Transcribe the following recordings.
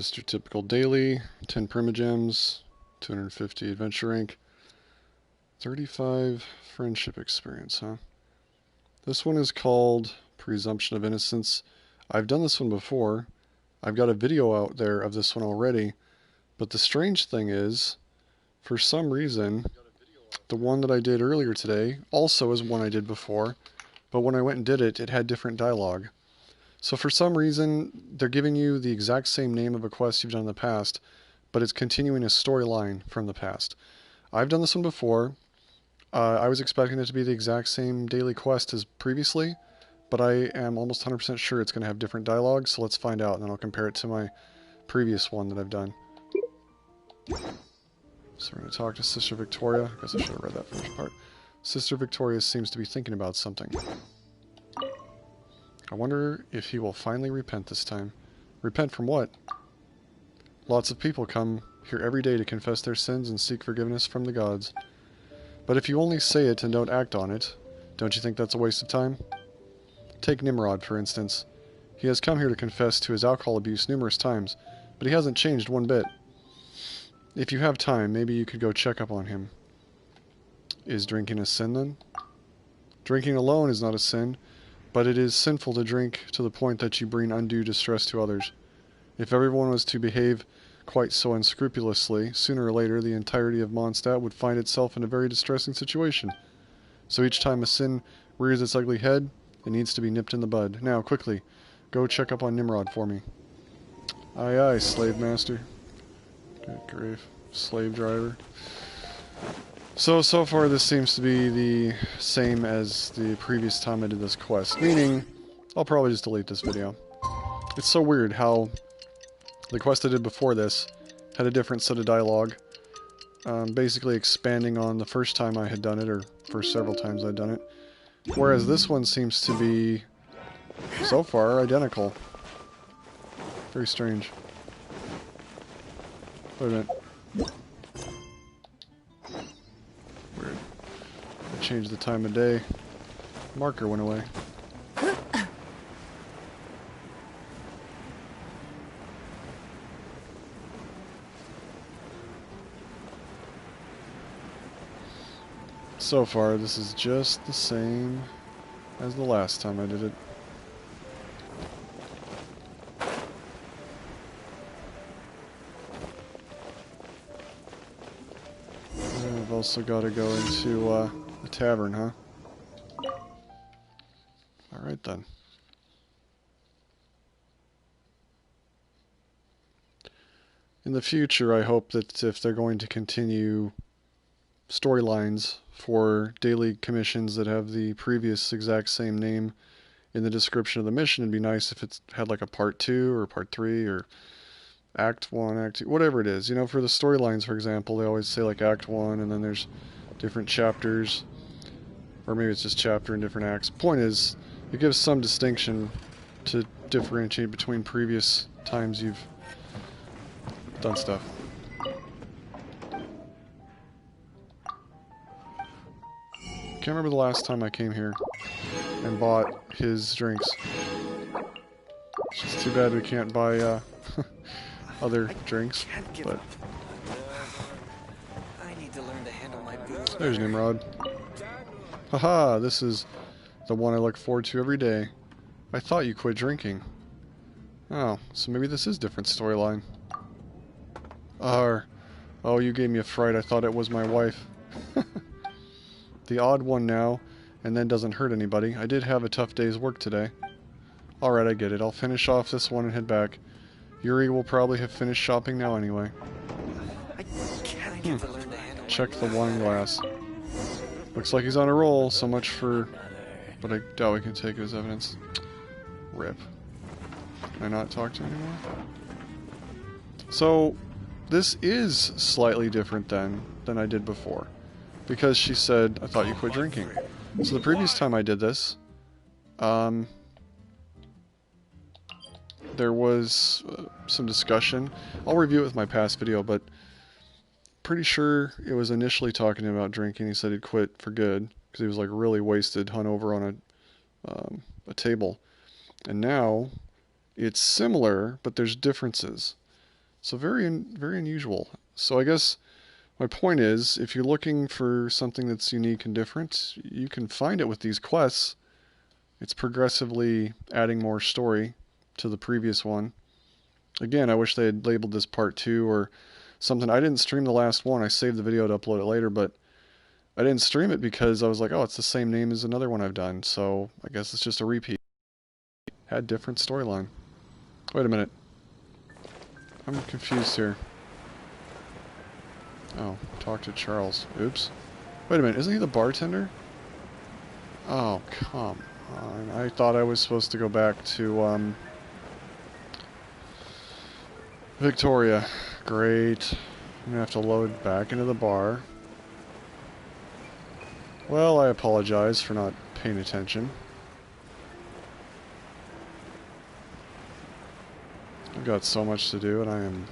Just your typical daily, 10 Primogems, 250 Adventure Rank, 35 Friendship Experience, huh? This one is called Presumption of Innocence. I've done this one before. I've got a video out there of this one already, but the strange thing is, for some reason, the one that I did earlier today also is one I did before, but when I went and did it, it had different dialogue. So for some reason, they're giving you the exact same name of a quest you've done in the past, but it's continuing a storyline from the past. I've done this one before. I was expecting it to be the exact same daily quest as previously, but I am almost 100% sure it's going to have different dialogue, so let's find out, and then I'll compare it to my previous one that I've done. So we're going to talk to Sister Victoria. I guess I should have read that first part. Sister Victoria seems to be thinking about something. I wonder if he will finally repent this time. Repent from what? Lots of people come here every day to confess their sins and seek forgiveness from the gods. But if you only say it and don't act on it, don't you think that's a waste of time? Take Nimrod, for instance. He has come here to confess to his alcohol abuse numerous times, but he hasn't changed one bit. If you have time, maybe you could go check up on him. Is drinking a sin, then? Drinking alone is not a sin, but it is sinful to drink to the point that you bring undue distress to others. If everyone was to behave quite so unscrupulously, sooner or later the entirety of Mondstadt would find itself in a very distressing situation. So each time a sin rears its ugly head, it needs to be nipped in the bud. Now, quickly, go check up on Nimrod for me. Aye aye, slave master. Good grief. Slave driver. So far this seems to be the same as the previous time I did this quest, meaning I'll probably just delete this video. It's so weird how the quest I did before this had a different set of dialogue, basically expanding on the first time I had done it, or first several times I'd done it, whereas this one seems to be, so far, identical. Very strange. Wait a minute. Weird. I changed the time of day. Marker went away. So far, this is just the same as the last time I did it. I've also got to go into the tavern, huh? Alright then. In the future, I hope that if they're going to continue storylines for daily commissions that have the previous exact same name in the description of the mission, it'd be nice if it had like a part 2 or part 3 or Act 1, Act 2, whatever it is. You know, for the storylines, for example, they always say like Act 1 and then there's different chapters, or maybe it's just chapter and different acts. Point is, it gives some distinction to differentiate between previous times you've done stuff. Can't remember the last time I came here and bought his drinks. It's just too bad we can't buy other drinks, but I need to learn to handle my booze. There's Nimrod. Haha, this is the one I look forward to every day. I thought you quit drinking. Oh, so maybe this is a different storyline. Oh, you gave me a fright. I thought it was my wife. The odd one now, and then doesn't hurt anybody. I did have a tough day's work today. Alright, I get it. I'll finish off this one and head back. Yuri will probably have finished shopping now anyway. Check the wine glass. Looks like he's on a roll, so much for... But I doubt we can take it as evidence. Rip. Can I not talk to him anymore? So, this is slightly different than I did before. Because she said, I thought you quit drinking. So the previous time I did this, there was some discussion. I'll review it with my past video, but pretty sure it was initially talking about drinking. He said he'd quit for good because he was like really wasted, hungover on a table. And now it's similar, but there's differences. So very unusual. So I guess my point is, if you're looking for something that's unique and different, you can find it with these quests. It's progressively adding more story to the previous one. Again, I wish they had labeled this part 2 or something. I didn't stream the last one. I saved the video to upload it later, but I didn't stream it because I was like, oh, it's the same name as another one I've done, so I guess it's just a repeat. Had different storyline. Wait a minute. I'm confused here. Oh, talk to Charles. Oops. Wait a minute, isn't he the bartender? Oh, come on. I thought I was supposed to go back to, Victoria. Great. I'm gonna have to load back into the bar. Well, I apologize for not paying attention. I've got so much to do and I am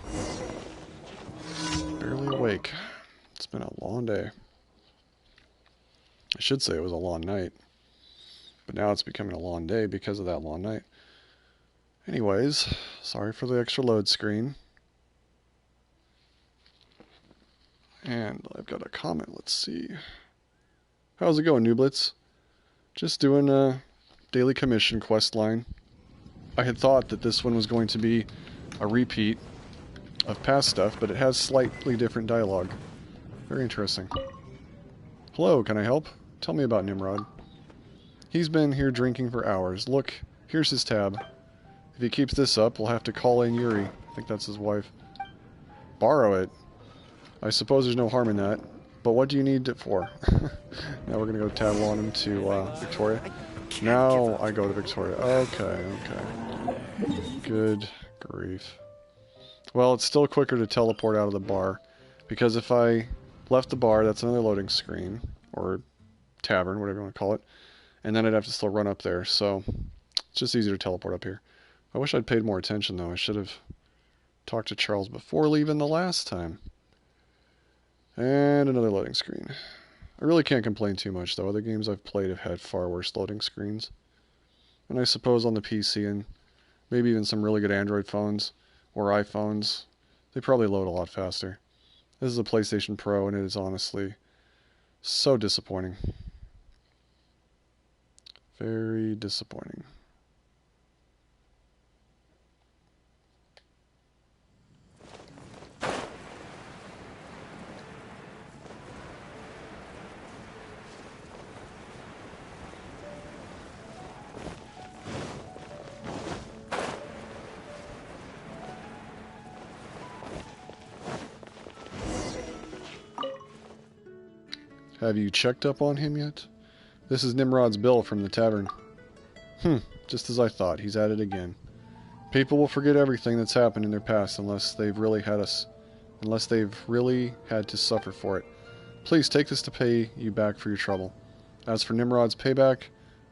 barely awake. It's been a long day. I should say it was a long night. But now it's becoming a long day because of that long night. Anyways, sorry for the extra load screen. And I've got a comment, let's see. How's it going, Nooblets? Just doing a daily commission quest line. I had thought that this one was going to be a repeat of past stuff, but it has slightly different dialogue. Very interesting. Hello, can I help? Tell me about Nimrod. He's been here drinking for hours. Look, here's his tab. If he keeps this up, we'll have to call in Yuri. I think that's his wife. Borrow it. I suppose there's no harm in that. But what do you need it for? Now we're going to go tattle on him to Victoria. Now I go to Victoria. Okay. Good grief. Well, it's still quicker to teleport out of the bar. Because if I left the bar, that's another loading screen. Or tavern, whatever you want to call it. And then I'd have to still run up there. So it's just easier to teleport up here. I wish I'd paid more attention, though. I should have talked to Charles before leaving the last time. And another loading screen. I really can't complain too much, though. Other games I've played have had far worse loading screens. And I suppose on the PC and maybe even some really good Android phones or iPhones, they probably load a lot faster. This is a PlayStation Pro, and it is honestly so disappointing. Very disappointing. Have you checked up on him yet? This is Nimrod's bill from the tavern. Just as I thought, he's at it again. People will forget everything that's happened in their past unless they've really had to suffer for it. Please take this to pay you back for your trouble. As for Nimrod's payback,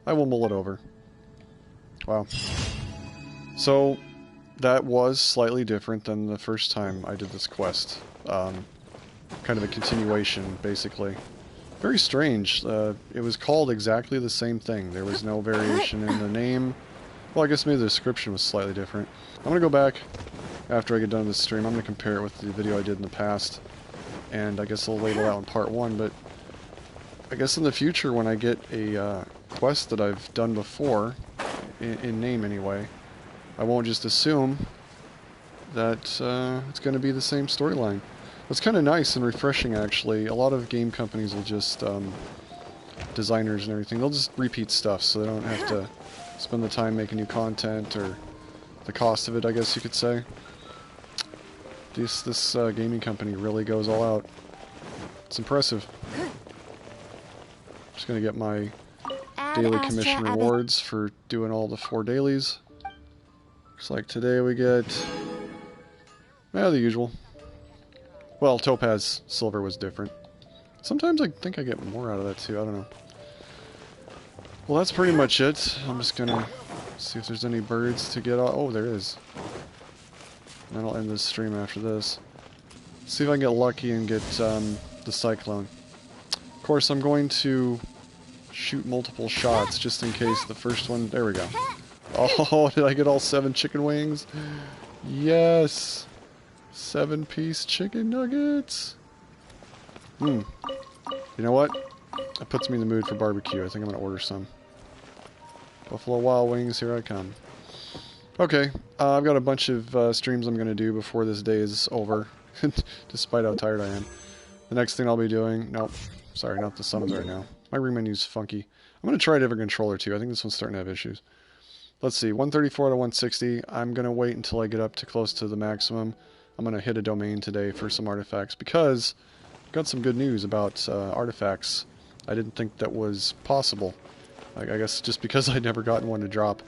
I will mull it over. Wow. So, that was slightly different than the first time I did this quest. Kind of a continuation, basically. Very strange. It was called exactly the same thing. There was no variation in the name. Well, I guess maybe the description was slightly different. I'm going to go back after I get done with this stream. I'm going to compare it with the video I did in the past. And I guess I'll label that one part 1. But I guess in the future when I get a quest that I've done before, in name anyway, I won't just assume that it's going to be the same storyline. It's kind of nice and refreshing, actually. A lot of game companies will just, designers and everything, they'll just repeat stuff so they don't have to spend the time making new content, or the cost of it, I guess you could say. This gaming company really goes all out. It's impressive. Just gonna get my daily commission rewards for doing all the 4 dailies. Looks like today we get, the usual. Well, Topaz Silver was different. Sometimes I think I get more out of that too, I don't know. Well, that's pretty much it. I'm just gonna see if there's any birds to get off. Oh, there is. And then I'll end this stream after this. See if I can get lucky and get the Cyclone. Of course, I'm going to shoot multiple shots just in case the first one... There we go. Oh, did I get all 7 chicken wings? Yes! 7-piece chicken nuggets. You know what? That puts me in the mood for barbecue. I think I'm going to order some. Buffalo Wild Wings, here I come. Okay, I've got a bunch of streams I'm going to do before this day is over, despite how tired I am. The next thing I'll be doing... Nope, sorry, not the summons right now. My ring menu's funky. I'm going to try a different controller too. I think this one's starting to have issues. Let's see, 134 out of 160. I'm going to wait until I get up to close to the maximum. I'm going to hit a domain today for some artifacts, because I've got some good news about artifacts. I didn't think that was possible. I guess just because I'd never gotten one to drop.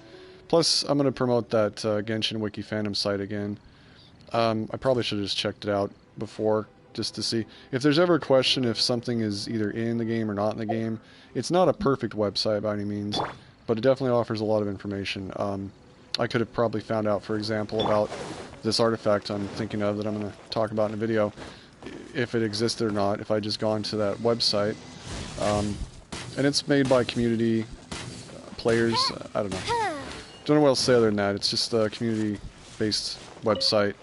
Plus, I'm going to promote that Genshin Wiki fandom site again. I probably should have just checked it out before, just to see. If there's ever a question if something is either in the game or not in the game, it's not a perfect website by any means, but it definitely offers a lot of information. I could have probably found out, for example, about this artifact I'm thinking of that I'm going to talk about in a video, if it existed or not, if I just gone to that website. And it's made by community players. I don't know. Don't know what else to say other than that. It's just a community-based website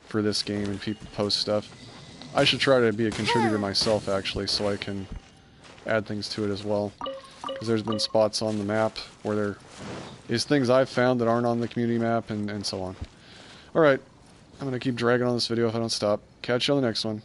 for this game, and people post stuff. I should try to be a contributor myself, actually, so I can add things to it as well. Because there's been spots on the map where there is things I've found that aren't on the community map, and so on. Alright, I'm going to keep dragging on this video if I don't stop. Catch you on the next one.